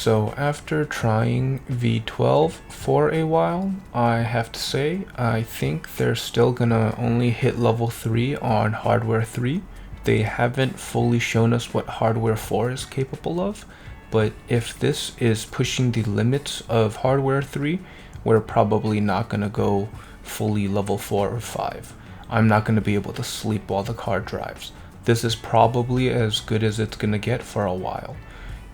So after trying V12 for a while, I have to say I think they're still gonna only hit level 3 on hardware 3. They haven't fully shown us what hardware 4 is capable of, but if this is pushing the limits of hardware 3, we're probably not gonna go fully level 4 or 5. I'm not gonna be able to sleep while the car drives. This is probably as good as it's gonna get for a while.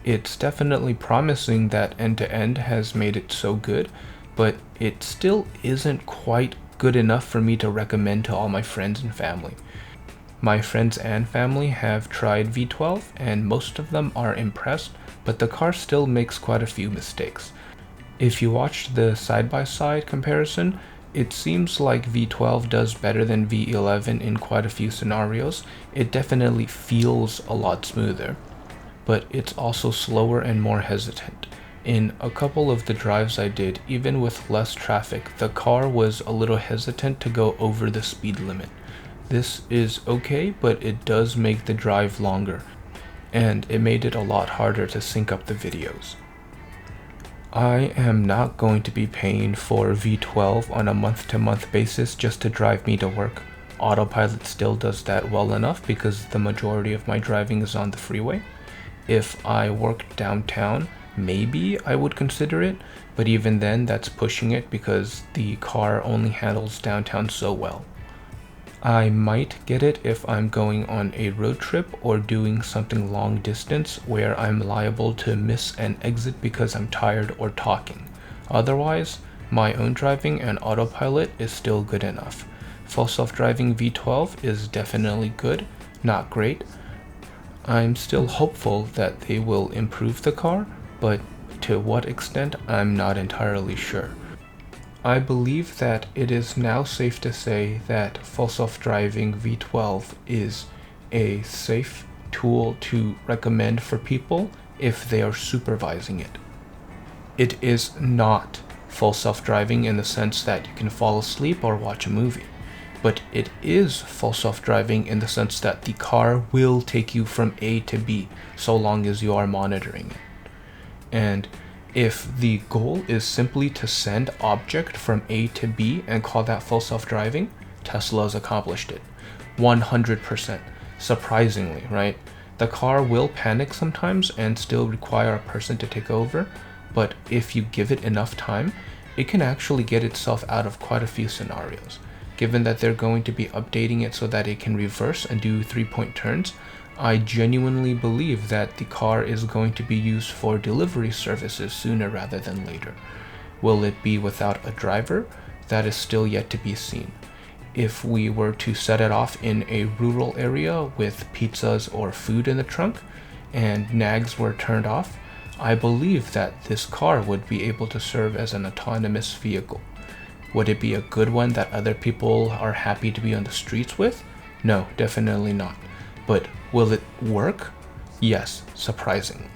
It's definitely promising that end-to-end has made it so good, but it still isn't quite good enough for me to recommend to all my friends and family. My friends and family have tried V12 and most of them are impressed, but the car still makes quite a few mistakes. If you watch the side-by-side comparison, it seems like V12 does better than V11 in quite a few scenarios. It definitely feels a lot smoother, but it's also slower and more hesitant. In a couple of the drives I did, even with less traffic, the car was a little hesitant to go over the speed limit. This is okay, but it does make the drive longer, and it made it a lot harder to sync up the videos. I am not going to be paying for V12 on a month-to-month basis just to drive me to work. Autopilot still does that well enough because the majority of my driving is on the freeway. If I worked downtown, maybe I would consider it, but even then that's pushing it because the car only handles downtown so well. I might get it if I'm going on a road trip or doing something long distance where I'm liable to miss an exit because I'm tired or talking. Otherwise, my own driving and autopilot is still good enough. Full self-driving V12 is definitely good, not great. I'm still hopeful that they will improve the car, but to what extent I'm not entirely sure. I believe that it is now safe to say that full self-driving V12 is a safe tool to recommend for people if they are supervising it. It is not full self-driving in the sense that you can fall asleep or watch a movie. But it is full self-driving in the sense that the car will take you from A to B so long as you are monitoring it. And if the goal is simply to send object from A to B and call that full self-driving, Tesla's accomplished it. 100%. Surprisingly, right? The car will panic sometimes and still require a person to take over, but if you give it enough time, it can actually get itself out of quite a few scenarios. Given that they're going to be updating it so that it can reverse and do 3-point turns, I genuinely believe that the car is going to be used for delivery services sooner rather than later. Will it be without a driver? That is still yet to be seen. If we were to set it off in a rural area with pizzas or food in the trunk and nags were turned off, I believe that this car would be able to serve as an autonomous vehicle. Would it be a good one that other people are happy to be on the streets with? No, definitely not. But will it work? Yes, surprisingly.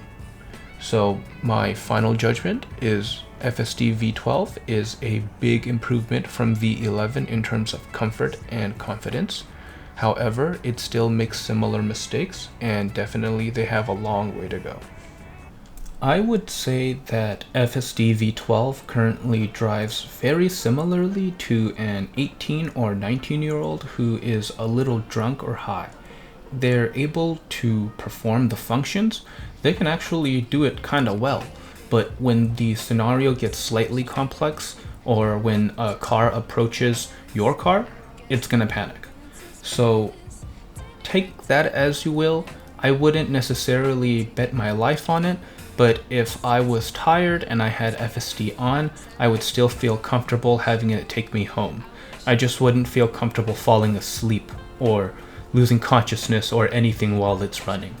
So my final judgment is FSD V12 is a big improvement from V11 in terms of comfort and confidence. However, it still makes similar mistakes, and definitely they have a long way to go. I would say that FSD V12 currently drives very similarly to an 18 or 19-year-old who is a little drunk or high. They're able to perform the functions. They can actually do it kind of well, but when the scenario gets slightly complex or when a car approaches your car, it's gonna panic. So take that as you will. I wouldn't necessarily bet my life on it, but if I was tired and I had FSD on, I would still feel comfortable having it take me home. I just wouldn't feel comfortable falling asleep or losing consciousness or anything while it's running.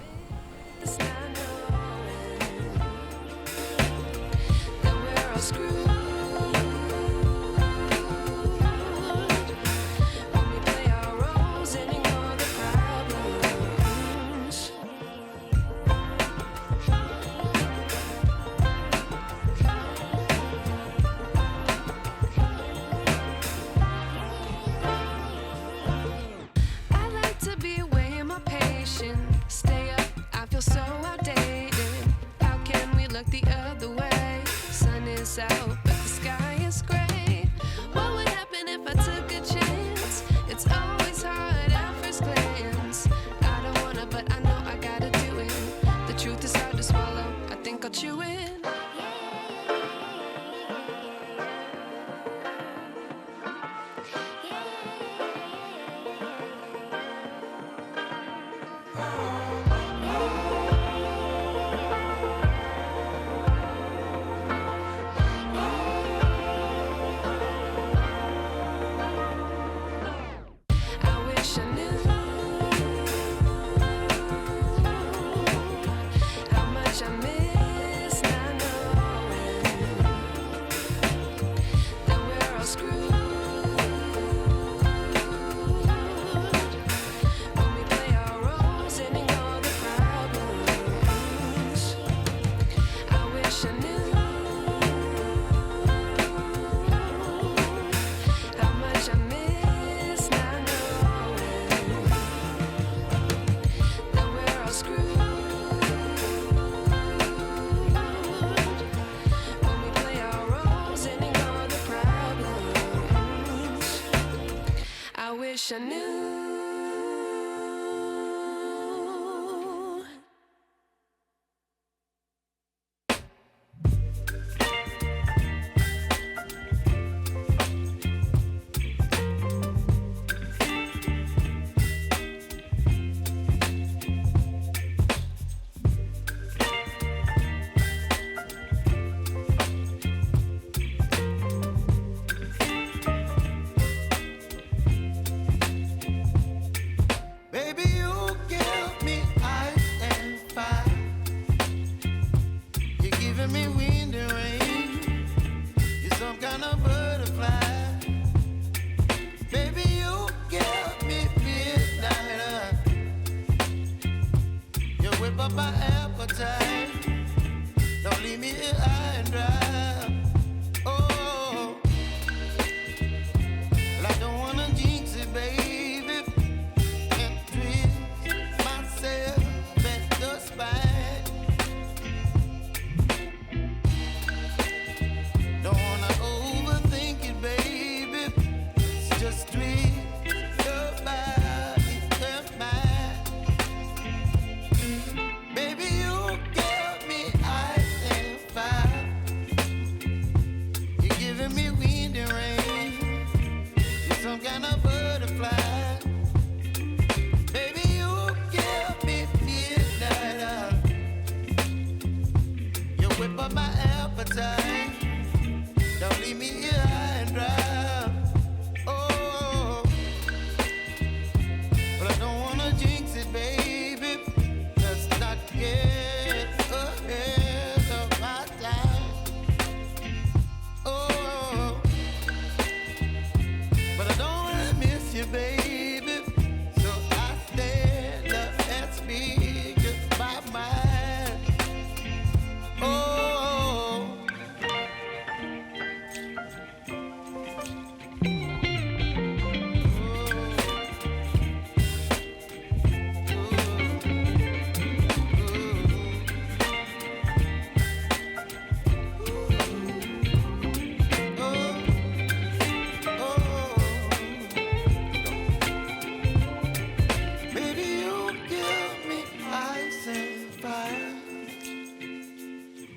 Stay up look the other way. Sun is out, but the sky is gray. What would happen if I took a chance? It's always hard at first glance. I don't wanna, but I know I gotta do it. The truth is hard to swallow, I think I'll chew it. I wish I knew.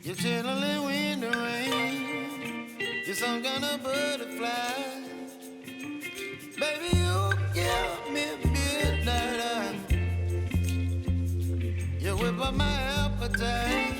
You're chilling in the rain. You're some kind of butterfly. Baby, you give me midnight. You whip up my appetite.